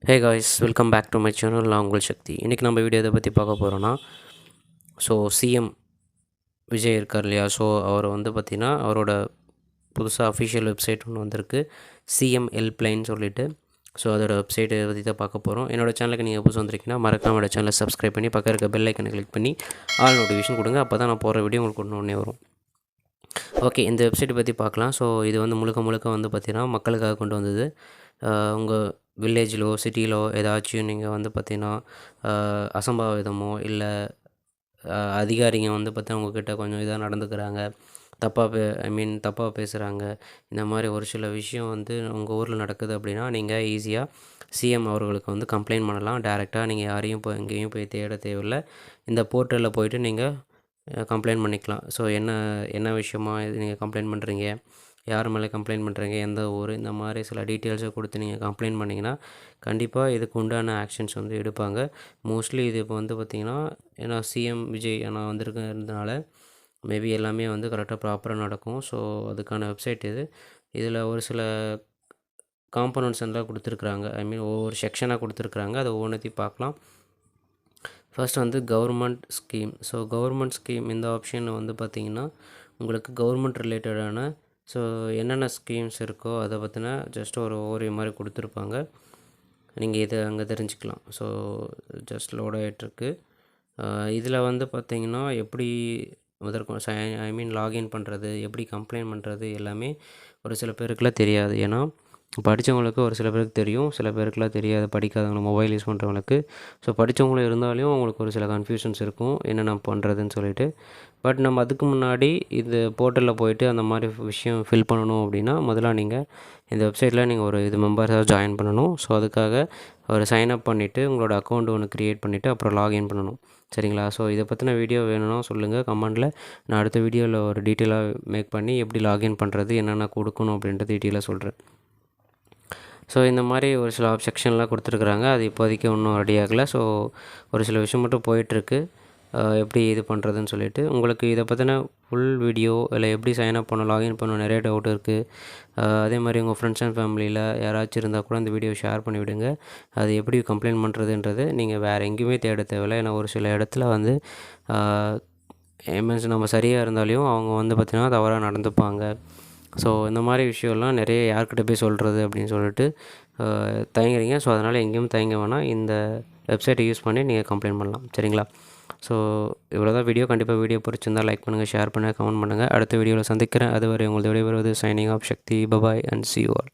Hey guys, welcome back to my channel. நான் உங்கள் சக்தி. இன்றைக்கி நம்ம வீடியோ எதை பற்றி பார்க்க போகிறோன்னா, சிஎம் விஜய் இருக்கார் இல்லையா? அவர் வந்து பார்த்திங்கன்னா அவரோட புதுசாக அஃபிஷியல் வெப்சைட் ஒன்று வந்திருக்கு, சிஎம் ஹெல்ப்லைன் சொல்லிவிட்டு. அதோட வெப்சைட்டை பற்றி தான் பார்க்க போகிறோம். என்னோடய சேனலுக்கு நீங்கள் புதுசு வந்திருக்கீங்கன்னா மறக்காம என்னோடய சேனலை சப்ஸ்கிரைப் பண்ணி பக்கம் இருக்க பெல் ஐக்கனை கிளிக் பண்ணி ஆல் நோட்டிஃபிகேஷன் கொடுங்க. அப்போ தான் நான் போகிற வீடியோ உங்களுக்கு ஒன்று வரும். ஓகே, இந்த வெப்சைட்டை பற்றி பார்க்கலாம். இது வந்து முழுக்க வந்து பார்த்திங்கன்னா மக்களுக்காக கொண்டு வந்தது. உங்கள் வில்லேஜிலோ சிட்டியிலோ ஏதாச்சும் நீங்கள் வந்து பார்த்திங்கன்னா அசம்பாவிதமோ இல்லை அதிகாரிங்க வந்து பார்த்தீங்கன்னா உங்கள்கிட்ட கொஞ்சம் இதாக நடந்துக்கிறாங்க, தப்பாக பேசுகிறாங்க, இந்த மாதிரி ஒரு சில விஷயம் வந்து உங்கள் ஊரில் நடக்குது அப்படின்னா நீங்கள் ஈஸியாக சிஎம் அவர்களுக்கு வந்து கம்ப்ளைண்ட் பண்ணலாம். டேரெக்டாக நீங்கள் யாரையும் எங்கேயும் போய் தேட தேவையில்லை. இந்த போர்ட்டலில் போய்ட்டு நீங்கள் கம்ப்ளைண்ட் பண்ணிக்கலாம். என்ன விஷயமா இது நீங்கள் கம்ப்ளைண்ட் பண்ணுறீங்க, யார் மேலே கம்ப்ளைண்ட் பண்ணுறீங்க, எந்த ஊர், இந்த மாதிரி சில டீட்டெயில்ஸை கொடுத்து நீங்கள் கம்ப்ளைண்ட் பண்ணிங்கன்னா கண்டிப்பாக இதுக்கு உண்டான ஆக்ஷன்ஸ் வந்து எடுப்பாங்க. மோஸ்ட்லி இது இப்போ வந்து பார்த்திங்கன்னா ஏன்னா சிஎம் விஜய் நான் வந்திருக்கிறதுனால மேபி எல்லாமே வந்து கரெக்டாக ப்ராப்பராக நடக்கும். அதுக்கான வெப்சைட் இதில் ஒரு சில காம்பனண்ட்ஸ் எல்லாம் கொடுத்துருக்குறாங்க. ஒவ்வொரு செக்ஷனாக கொடுத்துருக்குறாங்க. அதை ஒவ்வொன்றத்தையும் பார்க்கலாம். ஃபர்ஸ்ட் வந்து கவர்மெண்ட் ஸ்கீம். கவர்மெண்ட் ஸ்கீம் இந்த ஆப்ஷன் வந்து பார்த்திங்கன்னா உங்களுக்கு கவர்மெண்ட் ரிலேட்டடான என்னென்ன ஸ்கீம்ஸ் இருக்கோ அதை பற்றின ஜஸ்ட் ஒரு ஓவர்வியூ மாதிரி கொடுத்துருப்பாங்க. நீங்கள் இதை அங்கே தெரிஞ்சுக்கலாம். ஜஸ்ட் லோட் ஆகிட்டுருக்கு. இதில் வந்து பார்த்திங்கன்னா எப்படி லாகின் பண்ணுறது, எப்படி கம்ப்ளைண்ட் பண்ணுறது எல்லாமே ஒரு சில பேருக்குலாம் தெரியாது. ஏன்னா படித்தவங்களுக்கு ஒரு சில பேருக்கு தெரியும், சில பேருக்குலாம் தெரியாது, படிக்காதவங்க மொபைல் யூஸ் பண்ணுறவங்களுக்கு. படித்தவங்களும் இருந்தாலும் அவங்களுக்கு ஒரு சில கன்ஃபியூஷன்ஸ் இருக்கும் என்னென்ன பண்ணுறதுன்னு சொல்லிட்டு. பட் நம்ம அதுக்கு முன்னாடி இந்த போர்ட்டலில் போய்ட்டு அந்த மாதிரி விஷயம் ஃபில் பண்ணணும் அப்படின்னா முதல்ல நீங்கள் இந்த வெப்சைட்டில் நீங்கள் ஒரு மெம்பர்ஸாக ஜாயின் பண்ணணும். அதுக்காக ஒரு சைன்அப் பண்ணிவிட்டு உங்களோட அக்கௌண்ட் ஒன்று க்ரியேட் பண்ணிவிட்டு அப்புறம் லாகின் பண்ணணும். சரிங்களா? இதை பற்றின வீடியோ வேணும்னா சொல்லுங்கள் கமெண்டில். நான் அடுத்த வீடியோவில் ஒரு டீட்டெயிலாக மேக் பண்ணி எப்படி லாகின் பண்ணுறது, என்னென்ன கொடுக்கணும் அப்படின்ட்டு டீட்டெயிலாக சொல்கிறேன். இந்த மாதிரி ஒரு சில செக்ஷன்லாம் கொடுத்துருக்குறாங்க. அது இப்போதைக்கு ஒன்றும் ரெடி ஆகலை. ஒரு சில விஷயம் மட்டும் போயிட்டுருக்கு, எப்படி இது பண்ணுறதுன்னு சொல்லிட்டு. உங்களுக்கு இதை பற்றின ஃபுல் வீடியோ இல்லை எப்படி சைன்அப் பண்ணணும், லாகின் பண்ணணும், நிறைய டவுட் இருக்குது. அதே மாதிரி உங்கள் ஃப்ரெண்ட்ஸ் அண்ட் ஃபேமிலியில் யாராச்சும் இருந்தால் கூட இந்த வீடியோ ஷேர் பண்ணிவிடுங்க. அது எப்படி கம்ப்ளைண்ட் பண்ணுறதுன்றது நீங்கள் வேறு எங்கேயுமே தேட தேவையில்லை. ஏன்னா ஒரு சில இடத்துல வந்து நம்ம சரியாக இருந்தாலையும் அவங்க வந்து பார்த்திங்கன்னா தவறாக நடந்துப்பாங்க. இந்த மாதிரி விஷயம்லாம் நிறைய யார்கிட்ட போய் சொல்கிறது அப்படின்னு சொல்லிட்டு தயங்குறீங்க. அதனால் எங்கேயும் தயங்க வேணாம். இந்த வெப்சைட்டை யூஸ் பண்ணி நீங்கள் கம்ப்ளைண்ட் பண்ணலாம். சரிங்களா? இவ்வளோ தான் வீடியோ. கண்டிப்பாக வீடியோ பிடிச்சிருந்தால் லைக் பண்ணுங்கள், ஷேர் பண்ணுங்கள், கமெண்ட் பண்ணுங்கள். அடுத்த வீடியோவில் சந்திக்கிறேன். அதுவரை உங்களது விடைபெறுவது signing off Sakthi. Bye bye and see you all.